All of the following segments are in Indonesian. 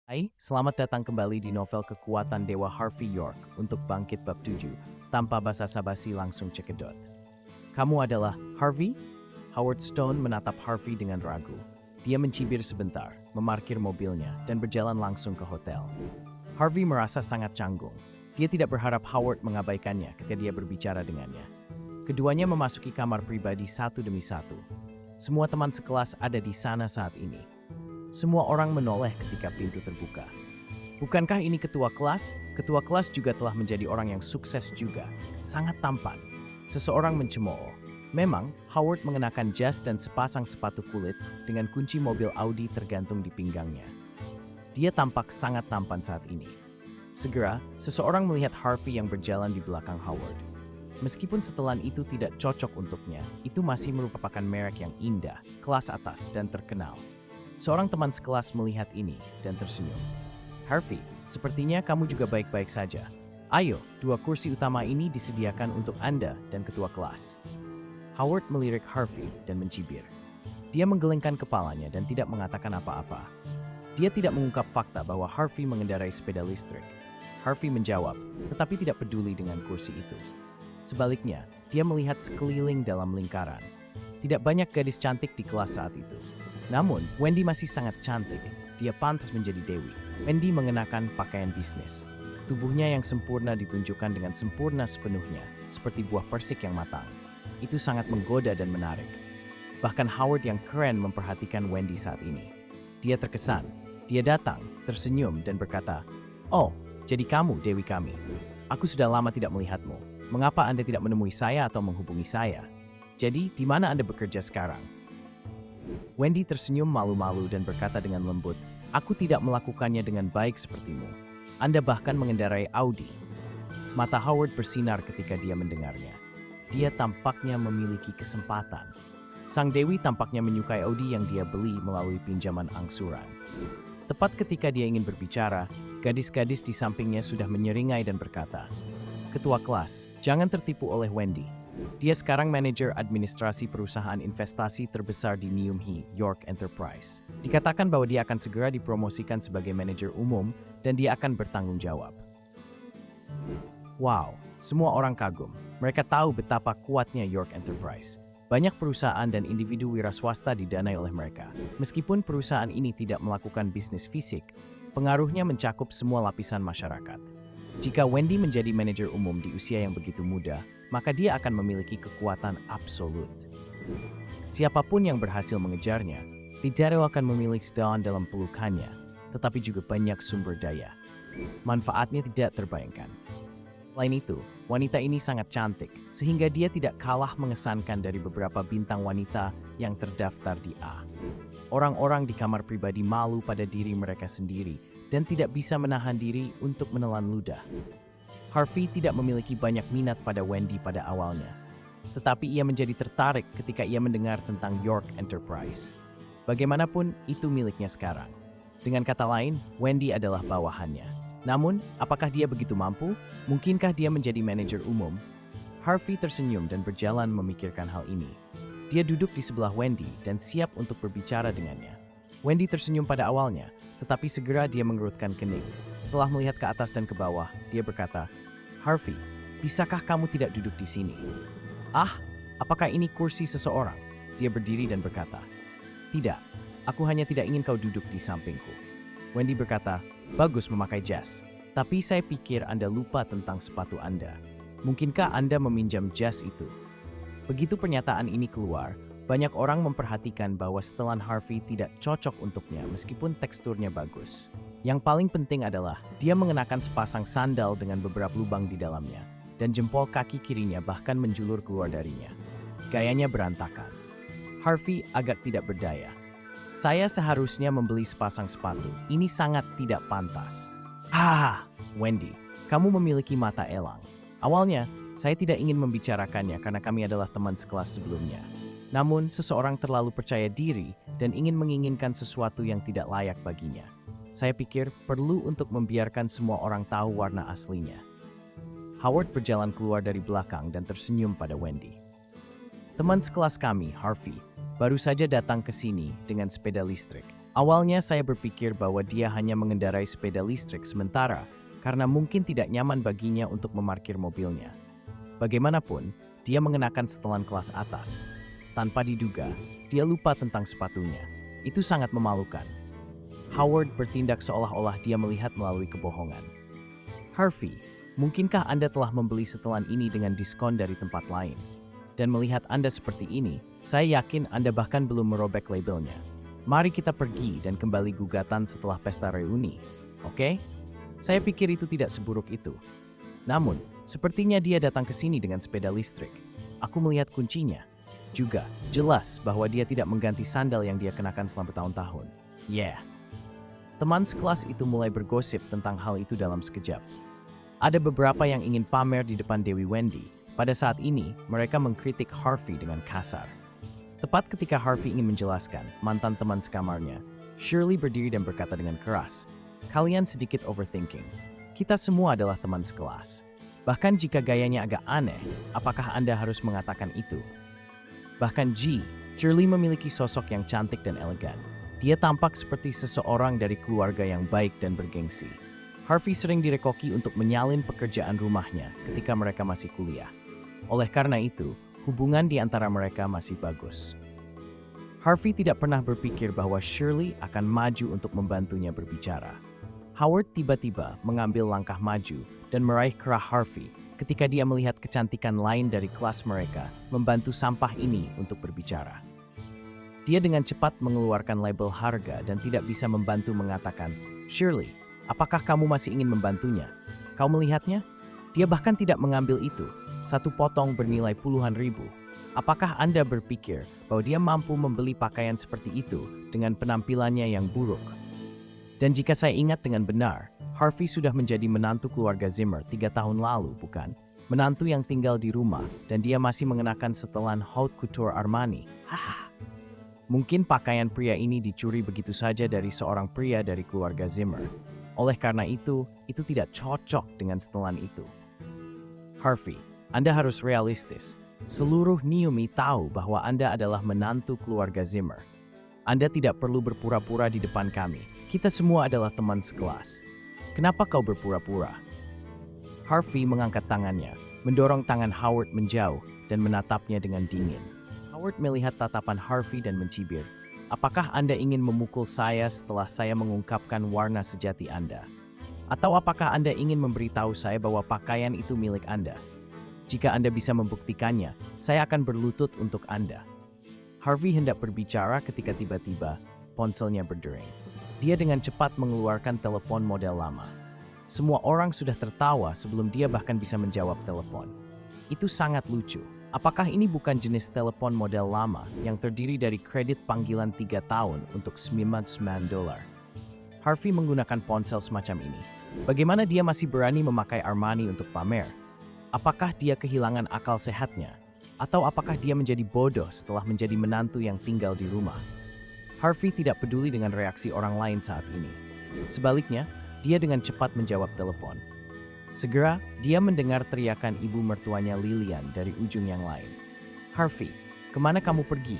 Hai, selamat datang kembali di novel Kekuatan Dewa Harvey York untuk Bangkit Bab 7. Tanpa basa-basi langsung cekidot. Kamu adalah Harvey? Howard Stone menatap Harvey dengan ragu. Dia mencibir sebentar, memarkir mobilnya, dan berjalan langsung ke hotel. Harvey merasa sangat canggung. Dia tidak berharap Howard mengabaikannya ketika dia berbicara dengannya. Keduanya memasuki kamar pribadi satu demi satu. Semua teman sekelas ada di sana saat ini. Semua orang menoleh ketika pintu terbuka. Bukankah ini ketua kelas? Ketua kelas juga telah menjadi orang yang sukses juga. Sangat tampan. Seseorang mencemooh. Memang, Howard mengenakan jas dan sepasang sepatu kulit dengan kunci mobil Audi tergantung di pinggangnya. Dia tampak sangat tampan saat ini. Segera, seseorang melihat Harvey yang berjalan di belakang Howard. Meskipun setelan itu tidak cocok untuknya, itu masih merupakan merek yang indah, kelas atas, dan terkenal. Seorang teman sekelas melihat ini dan tersenyum. Harvey, sepertinya kamu juga baik-baik saja. Ayo, 2 kursi utama ini disediakan untuk Anda dan ketua kelas. Howard melirik Harvey dan mencibir. Dia menggelengkan kepalanya dan tidak mengatakan apa-apa. Dia tidak mengungkap fakta bahwa Harvey mengendarai sepeda listrik. Harvey menjawab, tetapi tidak peduli dengan kursi itu. Sebaliknya, dia melihat sekeliling dalam lingkaran. Tidak banyak gadis cantik di kelas saat itu. Namun, Wendy masih sangat cantik. Dia pantas menjadi dewi. Wendy mengenakan pakaian bisnis. Tubuhnya yang sempurna ditunjukkan dengan sempurna sepenuhnya, seperti buah persik yang matang. Itu sangat menggoda dan menarik. Bahkan Howard yang keren memperhatikan Wendy saat ini. Dia terkesan. Dia datang, tersenyum, dan berkata, "Oh, jadi kamu dewi kami. Aku sudah lama tidak melihatmu. Mengapa Anda tidak menemui saya atau menghubungi saya? Jadi, di mana Anda bekerja sekarang?" Wendy tersenyum malu-malu dan berkata dengan lembut, "Aku tidak melakukannya dengan baik sepertimu. Anda bahkan mengendarai Audi." Mata Howard bersinar ketika dia mendengarnya. Dia tampaknya memiliki kesempatan. Sang dewi tampaknya menyukai Audi yang dia beli melalui pinjaman angsuran. Tepat ketika dia ingin berbicara, gadis-gadis di sampingnya sudah menyeringai dan berkata, "Ketua kelas, jangan tertipu oleh Wendy. Dia sekarang manajer administrasi perusahaan investasi terbesar di Neumhi, York Enterprise. Dikatakan bahwa dia akan segera dipromosikan sebagai manajer umum dan dia akan bertanggung jawab." Wow, semua orang kagum. Mereka tahu betapa kuatnya York Enterprise. Banyak perusahaan dan individu wira swasta didanai oleh mereka. Meskipun perusahaan ini tidak melakukan bisnis fisik, pengaruhnya mencakup semua lapisan masyarakat. Jika Wendy menjadi manajer umum di usia yang begitu muda, maka dia akan memiliki kekuatan absolut. Siapapun yang berhasil mengejarnya, tidak akan memilih sedaun dalam pelukannya, tetapi juga banyak sumber daya. Manfaatnya tidak terbayangkan. Selain itu, wanita ini sangat cantik, sehingga dia tidak kalah mengesankan dari beberapa bintang wanita yang terdaftar di A. Orang-orang di kamar pribadi malu pada diri mereka sendiri dan tidak bisa menahan diri untuk menelan ludah. Harvey tidak memiliki banyak minat pada Wendy pada awalnya, tetapi ia menjadi tertarik ketika ia mendengar tentang York Enterprise. Bagaimanapun, itu miliknya sekarang. Dengan kata lain, Wendy adalah bawahannya. Namun, apakah dia begitu mampu? Mungkinkah dia menjadi manajer umum? Harvey tersenyum dan berjalan memikirkan hal ini. Dia duduk di sebelah Wendy dan siap untuk berbicara dengannya. Wendy tersenyum pada awalnya, tetapi segera dia mengerutkan kening. Setelah melihat ke atas dan ke bawah, dia berkata, "Harvey, bisakah kamu tidak duduk di sini?" "Ah, apakah ini kursi seseorang?" Dia berdiri dan berkata, "Tidak, aku hanya tidak ingin kau duduk di sampingku." Wendy berkata, "Bagus memakai jas, tapi saya pikir Anda lupa tentang sepatu Anda. Mungkinkah Anda meminjam jas itu?" Begitu pernyataan ini keluar, banyak orang memperhatikan bahwa setelan Harvey tidak cocok untuknya meskipun teksturnya bagus. Yang paling penting adalah dia mengenakan sepasang sandal dengan beberapa lubang di dalamnya, dan jempol kaki kirinya bahkan menjulur keluar darinya. Gayanya berantakan. Harvey agak tidak berdaya. "Saya seharusnya membeli sepasang sepatu. Ini sangat tidak pantas." "Ah, Wendy, kamu memiliki mata elang. Awalnya, saya tidak ingin membicarakannya karena kami adalah teman sekelas sebelumnya. Namun, seseorang terlalu percaya diri dan ingin menginginkan sesuatu yang tidak layak baginya. Saya pikir perlu untuk membiarkan semua orang tahu warna aslinya." Howard berjalan keluar dari belakang dan tersenyum pada Wendy. "Teman sekelas kami, Harvey, baru saja datang ke sini dengan sepeda listrik. Awalnya saya berpikir bahwa dia hanya mengendarai sepeda listrik sementara karena mungkin tidak nyaman baginya untuk memarkir mobilnya. Bagaimanapun, dia mengenakan setelan kelas atas. Tanpa diduga, dia lupa tentang sepatunya. Itu sangat memalukan. Howard bertindak seolah-olah dia melihat melalui kebohongan. Harvey, mungkinkah Anda telah membeli setelan ini dengan diskon dari tempat lain? Dan melihat Anda seperti ini, saya yakin Anda bahkan belum merobek labelnya. Mari kita pergi dan kembali gugatan setelah pesta reuni, oke? Saya pikir itu tidak seburuk itu. Namun, sepertinya dia datang ke sini dengan sepeda listrik. Aku melihat kuncinya. Juga, jelas bahwa dia tidak mengganti sandal yang dia kenakan selama bertahun-tahun. Teman sekelas itu mulai bergosip tentang hal itu dalam sekejap. Ada beberapa yang ingin pamer di depan Dewi Wendy. Pada saat ini, mereka mengkritik Harvey dengan kasar. Tepat ketika Harvey ingin menjelaskan, mantan teman sekamarnya, Shirley berdiri dan berkata dengan keras, "Kalian sedikit overthinking. Kita semua adalah teman sekelas. Bahkan jika gayanya agak aneh, apakah Anda harus mengatakan itu?" Bahkan Shirley memiliki sosok yang cantik dan elegan. Dia tampak seperti seseorang dari keluarga yang baik dan bergengsi. Harvey sering direkoki untuk menyalin pekerjaan rumahnya ketika mereka masih kuliah. Oleh karena itu, hubungan di antara mereka masih bagus. Harvey tidak pernah berpikir bahwa Shirley akan maju untuk membantunya berbicara. Howard tiba-tiba mengambil langkah maju dan meraih kerah Harvey ketika dia melihat kecantikan lain dari kelas mereka membantu sampah ini untuk berbicara. Dia dengan cepat mengeluarkan label harga dan tidak bisa membantu mengatakan, "Shirley, apakah kamu masih ingin membantunya? Kau melihatnya? Dia bahkan tidak mengambil itu. Satu potong bernilai puluhan ribu. Apakah Anda berpikir bahwa dia mampu membeli pakaian seperti itu dengan penampilannya yang buruk?" Dan jika saya ingat dengan benar, Harvey sudah menjadi menantu keluarga Zimmer 3 tahun lalu, bukan? Menantu yang tinggal di rumah dan dia masih mengenakan setelan haute couture Armani. Mungkin pakaian pria ini dicuri begitu saja dari seorang pria dari keluarga Zimmer. Oleh karena itu tidak cocok dengan setelan itu. Harvey, Anda harus realistis. Seluruh Niumi tahu bahwa Anda adalah menantu keluarga Zimmer. Anda tidak perlu berpura-pura di depan kami. Kita semua adalah teman sekelas. Kenapa kau berpura-pura? Harvey mengangkat tangannya, mendorong tangan Howard menjauh dan menatapnya dengan dingin. Howard melihat tatapan Harvey dan mencibir. "Apakah Anda ingin memukul saya setelah saya mengungkapkan warna sejati Anda? Atau apakah Anda ingin memberitahu saya bahwa pakaian itu milik Anda? Jika Anda bisa membuktikannya, saya akan berlutut untuk Anda." Harvey hendak berbicara ketika tiba-tiba ponselnya berdering. Dia dengan cepat mengeluarkan telepon model lama. Semua orang sudah tertawa sebelum dia bahkan bisa menjawab telepon. Itu sangat lucu. Apakah ini bukan jenis telepon model lama yang terdiri dari kredit panggilan 3 tahun untuk $99? Harvey menggunakan ponsel semacam ini. Bagaimana dia masih berani memakai Armani untuk pamer? Apakah dia kehilangan akal sehatnya? Atau apakah dia menjadi bodoh setelah menjadi menantu yang tinggal di rumah? Harvey tidak peduli dengan reaksi orang lain saat ini. Sebaliknya, dia dengan cepat menjawab telepon. Segera, dia mendengar teriakan ibu mertuanya Lillian dari ujung yang lain. "Harvey, kemana kamu pergi?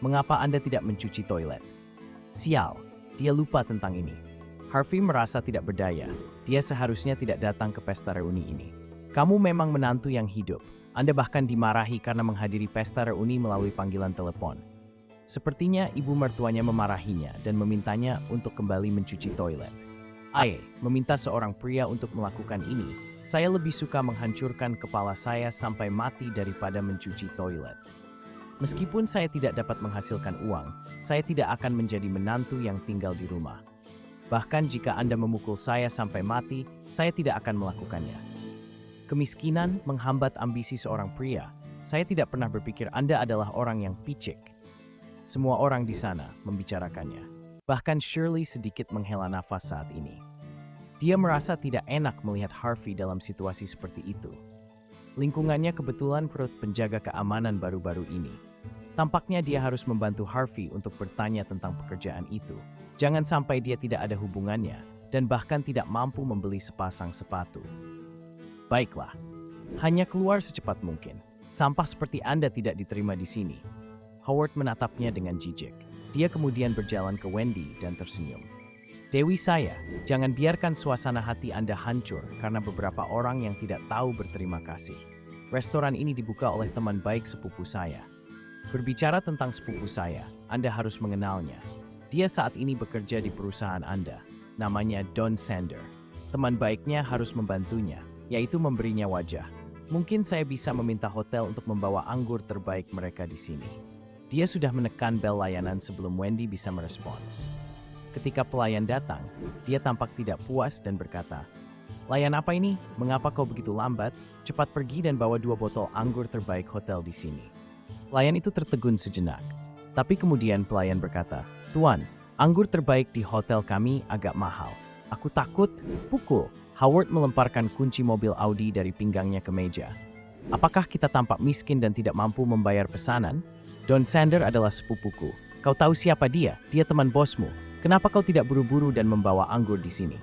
Mengapa Anda tidak mencuci toilet?" Sial, dia lupa tentang ini. Harvey merasa tidak berdaya. Dia seharusnya tidak datang ke pesta reuni ini. "Kamu memang menantu yang hidup. Anda bahkan dimarahi karena menghadiri pesta reuni melalui panggilan telepon." Sepertinya ibu mertuanya memarahinya dan memintanya untuk kembali mencuci toilet. Meminta seorang pria untuk melakukan ini. Saya lebih suka menghancurkan kepala saya sampai mati daripada mencuci toilet. Meskipun saya tidak dapat menghasilkan uang, saya tidak akan menjadi menantu yang tinggal di rumah. Bahkan jika Anda memukul saya sampai mati, saya tidak akan melakukannya. Kemiskinan menghambat ambisi seorang pria. Saya tidak pernah berpikir Anda adalah orang yang picik. Semua orang di sana membicarakannya. Bahkan Shirley sedikit menghela nafas saat ini. Dia merasa tidak enak melihat Harvey dalam situasi seperti itu. Lingkungannya kebetulan perut penjaga keamanan baru-baru ini. Tampaknya dia harus membantu Harvey untuk bertanya tentang pekerjaan itu. Jangan sampai dia tidak ada hubungannya dan bahkan tidak mampu membeli sepasang sepatu. Baiklah, hanya keluar secepat mungkin. Sampah seperti Anda tidak diterima di sini. Howard menatapnya dengan jijik. Dia kemudian berjalan ke Wendy dan tersenyum. Dewi saya, jangan biarkan suasana hati Anda hancur karena beberapa orang yang tidak tahu berterima kasih. Restoran ini dibuka oleh teman baik sepupu saya. Berbicara tentang sepupu saya, Anda harus mengenalnya. Dia saat ini bekerja di perusahaan Anda. Namanya Don Sander. Teman baiknya harus membantunya, yaitu memberinya wajah. Mungkin saya bisa meminta hotel untuk membawa anggur terbaik mereka di sini. Dia sudah menekan bel layanan sebelum Wendy bisa merespons. Ketika pelayan datang, dia tampak tidak puas dan berkata, "Layan apa ini? Mengapa kau begitu lambat? Cepat pergi dan bawa 2 botol anggur terbaik hotel di sini." Pelayan itu tertegun sejenak. Tapi kemudian pelayan berkata, "Tuan, anggur terbaik di hotel kami agak mahal. Aku takut." Pukul. Howard melemparkan kunci mobil Audi dari pinggangnya ke meja. "Apakah kita tampak miskin dan tidak mampu membayar pesanan? Don Sander adalah sepupuku. Kau tahu siapa dia? Dia teman bosmu. Kenapa kau tidak buru-buru dan membawa anggur di sini?"